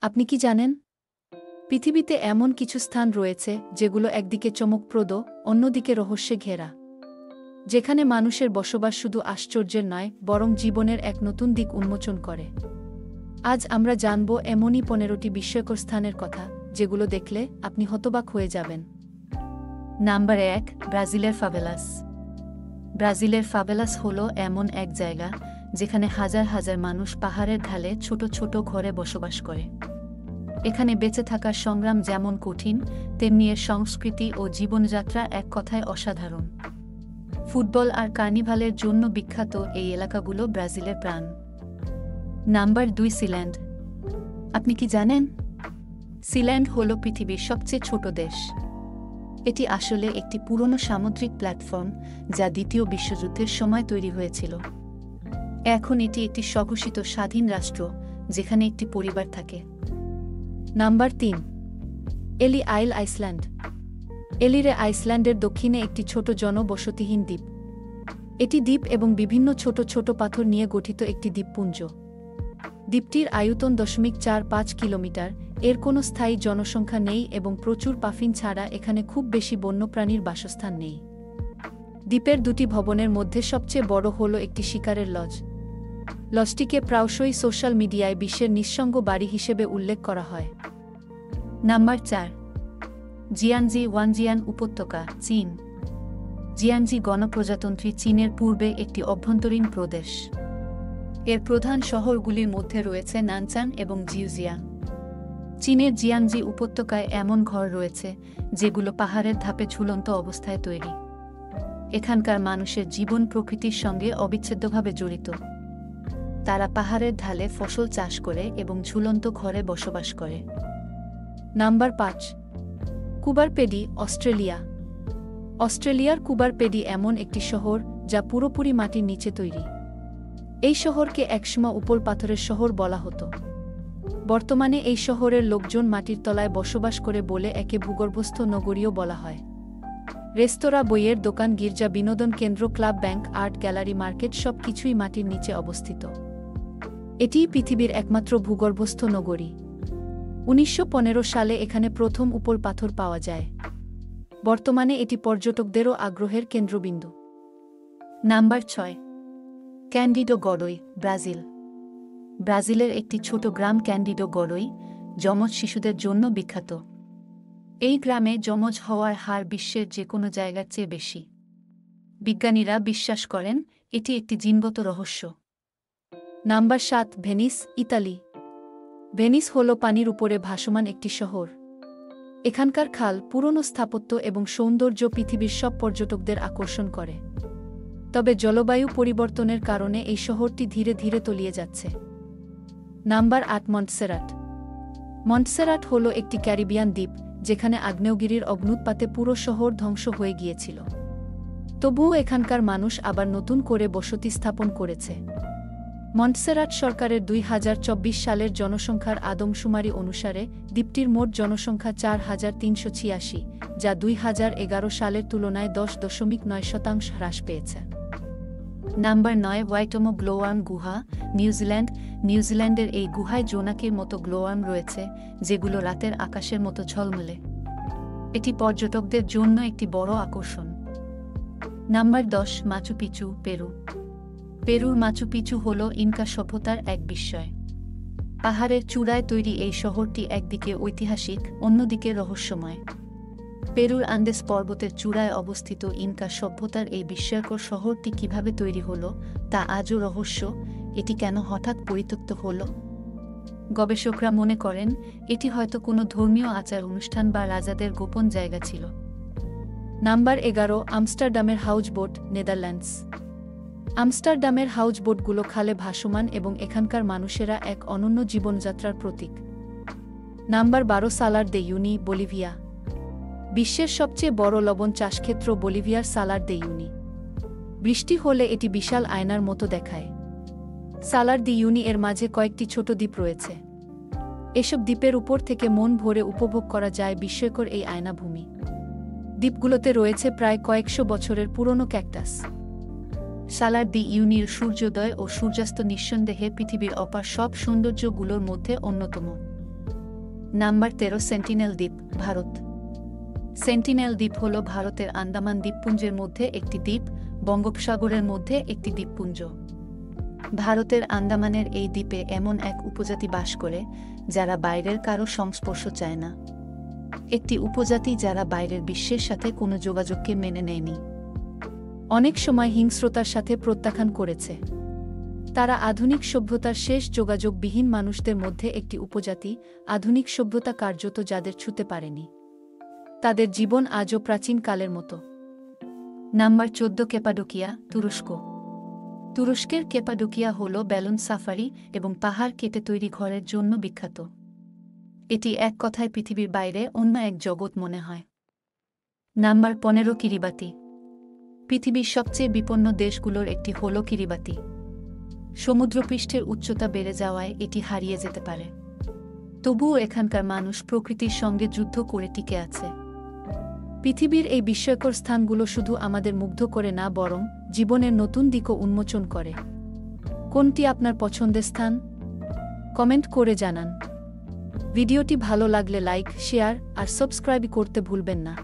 আপনি কি জানেন? পৃথিবীতে এমন কিছু স্থান রয়েছে যেগুলো একদিকে চমকপ্রদ, অন্যদিকে রহস্যে ঘেরা। যেখানে মানুষের বসবাস শুধু আশ্চর্যের নয়, বরং জীবনের এক নতুন দিক উন্মোচন করে। আজ আমরা জানব এমনই 15টি বিস্ময়কর স্থানের কথা, যেগুলো দেখলে আপনি হতবাক হয়ে যাবেন। নাম্বার 1, ব্রাজিলের ফাভেলাস। ব্রাজিলের ফাভেলাস হলো এমন এক জায়গা যেখানে হাজার হাজার মানুষ পাহাড়ের ঢালে ছোট ছোট ঘরে বসবাস করে। এখানে বেঁচে থাকার সংগ্রাম যেমন কঠিন, তেমনি এর সংস্কৃতি ও জীবনযাত্রা এক কথায় অসাধারণ। ফুটবল আর কার্নিভালের জন্য বিখ্যাত এই এলাকাগুলো ব্রাজিলের প্রাণ। Number 2, Sealand. আপনি কি জানেন? সিল্যান্ড হল পৃথিবীর সবচেয়ে ছোট দেশ। এটি আসলে একটি পুরনো সামুদ্রিক প্ল্যাটফর্ম যা দ্বিতীয় বিশ্বযুদ্ধের সময় তৈরি হয়েছিল। এখন এটি একটি স্বঘোষিত স্বাধীন রাষ্ট্র যেখানে একটি পরিবার থাকে। নাম্বার 3, এলি আইল, আইসল্যান্ড। এলিরে আইসল্যান্ডের দক্ষিণে একটি ছোট জনবসতিহীন দ্বীপ। এটি দ্বীপ এবং বিভিন্ন ছোট ছোট পাথর নিয়ে গঠিত একটি দ্বীপপুঞ্জ। দ্বীপটির আয়তন 0.45 কিলোমিটার। এর কোনো স্থায়ী জনসংখ্যা নেই এবং প্রচুর পাফিন ছাড়া এখানে খুব বেশি বন্যপ্রাণীর বাসস্থান নেই। দ্বীপের দুটি ভবনের মধ্যে সবচেয়ে বড় হল একটি শিকারের লজ। লজটিকে প্রায়শই সোশ্যাল মিডিয়ায় বিশ্বের নিঃসঙ্গ বাড়ি হিসেবে উল্লেখ করা হয়। নাম্বার 4, জিয়ানজি ওয়ানজিয়ান উপত্যকা, চীন। জিয়ানজি গণপ্রজাতন্ত্রী চীনের পূর্বে একটি অভ্যন্তরীণ প্রদেশ। এর প্রধান শহরগুলির মধ্যে রয়েছে নানচান এবং জিউজিয়াং। চীনের জিয়ানজি উপত্যকায় এমন ঘর রয়েছে যেগুলো পাহাড়ের ধাপে ঝুলন্ত অবস্থায় তৈরি। এখানকার মানুষের জীবন প্রকৃতির সঙ্গে অবিচ্ছেদ্যভাবে জড়িত। তারা পাহাড়ের ঢালে ফসল চাষ করে এবং ঝুলন্ত ঘরে বসবাস করে। Number 5, Coober Pedy, Australia. অস্ট্রেলিয়ার কুবারপেডি এমন একটি শহর যা পুরোপুরি মাটির নিচে তৈরি। এই শহরকে একসময় উপল পাথরের শহর বলা হতো। বর্তমানে এই শহরের লোকজন মাটির তলায় বসবাস করে বলে একে ভূগর্ভস্থ নগরীও বলা হয়। রেস্তোরাঁ, বইয়ের দোকান, গির্জা, বিনোদন কেন্দ্র, club, bank, art gallery, market সবকিছুই মাটির নিচে অবস্থিত। এটিই পৃথিবীর একমাত্র ভূগর্ভস্থ নগরী। 1915 সালে এখানে প্রথম উপল পাথর পাওয়া যায়। বর্তমানে এটি পর্যটকদেরও আগ্রহের কেন্দ্রবিন্দু। Number 6, Candido Godoi, Brazil. ব্রাজিলের একটি ছোট গ্রাম ক্যান্ডিডো গডোই যমজ শিশুদের জন্য বিখ্যাত। এই গ্রামে যমজ হওয়ার হার বিশ্বের যে কোনো জায়গার চেয়ে বেশি। বিজ্ঞানীরা বিশ্বাস করেন এটি একটি জিনগত রহস্য। Number 7, Venice, Italy. ভেনিস হল পানির উপরে ভাসমান একটি শহর। এখানকার খাল, পুরনো স্থাপত্য এবং সৌন্দর্য পৃথিবীর সব পর্যটকদের আকর্ষণ করে। তবে জলবায়ু পরিবর্তনের কারণে এই শহরটি ধীরে ধীরে তলিয়ে যাচ্ছে। নাম্বার 8, মন্টসেরাট। মন্টসেরাট হল একটি ক্যারিবিয়ান দ্বীপ যেখানে আগ্নেয়গিরির অগ্ন্যুৎপাতে পুরো শহর ধ্বংস হয়ে গিয়েছিল। তবুও এখানকার মানুষ আবার নতুন করে বসতি স্থাপন করেছে। মন্টসেরাট সরকারের 2024 সালের জনসংখ্যার আদমশুমারি অনুসারে দ্বীপটির মোট জনসংখ্যা 4,386, যা 2011 সালের তুলনায় 10.9% হ্রাস পেয়েছে। নাম্বার 9, ওয়াইটমো গ্লোওয়ার্ম গুহা, নিউজিল্যান্ড। নিউজিল্যান্ডের এই গুহায় জোনাকির মতো গ্লোওয়ার্ম রয়েছে যেগুলো রাতের আকাশের মতো ঝলমলে। এটি পর্যটকদের জন্য একটি বড় আকর্ষণ। Number 10, Machu Picchu, Peru. পেরুর মাচু পিচু হল ইনকা সভ্যতার এক বিস্ময়। পাহাড়ের চূড়ায় তৈরি এই শহরটি একদিকে ঐতিহাসিক, অন্যদিকে রহস্যময়। পেরুর আন্দেস পর্বতের চূড়ায় অবস্থিত ইনকা সভ্যতার এই বিস্ময়কর শহরটি কিভাবে তৈরি হল তা আজও রহস্য। এটি কেন হঠাৎ পরিত্যক্ত হল? গবেষকরা মনে করেন এটি হয়তো কোনো ধর্মীয় আচার অনুষ্ঠান বা রাজাদের গোপন জায়গা ছিল। নাম্বার 11, আমস্টারডামের হাউজবোট, নেদারল্যান্ডস। আমস্টারডামের হাউজবোটগুলো খালে ভাসমান এবং এখানকার মানুষেরা এক অনন্য জীবনযাত্রার প্রতীক। নাম্বার 12, সালার দে ইউনি, বলিভিয়া। বিশ্বের সবচেয়ে বড় লবণ চাষক্ষেত্র বলিভিয়ার সালার দে ইউনি। বৃষ্টি হলে এটি বিশাল আয়নার মতো দেখায়। সালার দি ইউনি এর মাঝে কয়েকটি ছোট দ্বীপ রয়েছে। এসব দ্বীপের উপর থেকে মন ভরে উপভোগ করা যায় বিস্ময়কর এই আয়নাভূমি। দ্বীপগুলোতে রয়েছে প্রায় কয়েকশো বছরের পুরনো ক্যাকটাস। সালার দি ইউনির সূর্যোদয় ও সূর্যাস্ত নিঃসন্দেহে পৃথিবীর অপার সব সৌন্দর্যগুলোর মধ্যে অন্যতম। নাম্বার 13 সেন্টিনেল দ্বীপ, ভারত। সেন্টিনেল দ্বীপ হল ভারতের আন্দামান দ্বীপপুঞ্জের মধ্যে একটি দ্বীপ, বঙ্গোপসাগরের মধ্যে একটি দ্বীপপুঞ্জ। ভারতের আন্দামানের এই দ্বীপে এমন এক উপজাতি বাস করে যারা বাইরের কারো সংস্পর্শ চায় না। একটি উপজাতি যারা বাইরের বিশ্বের সাথে কোনো যোগাযোগকে মেনে নেয়নি, অনেক সময় হিংস্রতার সাথে প্রত্যাখ্যান করেছে। তারা আধুনিক সভ্যতার শেষ যোগাযোগবিহীন মানুষদের মধ্যে একটি উপজাতি, আধুনিক সভ্যতা কার্যত যাদের ছুঁতে পারেনি। তাদের জীবন আজও প্রাচীন কালের মতো। নাম্বার 14 কেপাডোকিয়া, তুরস্ক। তুরস্কের কেপাডোকিয়া হল ব্যালুন সাফারি এবং পাহাড় কেটে তৈরি ঘরের জন্য বিখ্যাত। এটি এক কথায় পৃথিবীর বাইরে অন্য এক জগৎ মনে হয়। Number 15 Kiribati. পৃথিবীর সবচেয়ে বিপন্ন দেশগুলোর একটি হল কিরিবাতি। সমুদ্রপৃষ্ঠের উচ্চতা বেড়ে যাওয়ায় এটি হারিয়ে যেতে পারে, তবুও এখানকার মানুষ প্রকৃতির সঙ্গে যুদ্ধ করে টিকে আছে। পৃথিবীর এই বিস্ময়কর স্থানগুলো শুধু আমাদের মুগ্ধ করে না, বরং জীবনের নতুন দিকও উন্মোচন করে। কোনটি আপনার পছন্দের স্থান? কমেন্ট করে জানান। ভিডিওটি ভালো লাগলে লাইক, শেয়ার আর সাবস্ক্রাইব করতে ভুলবেন না।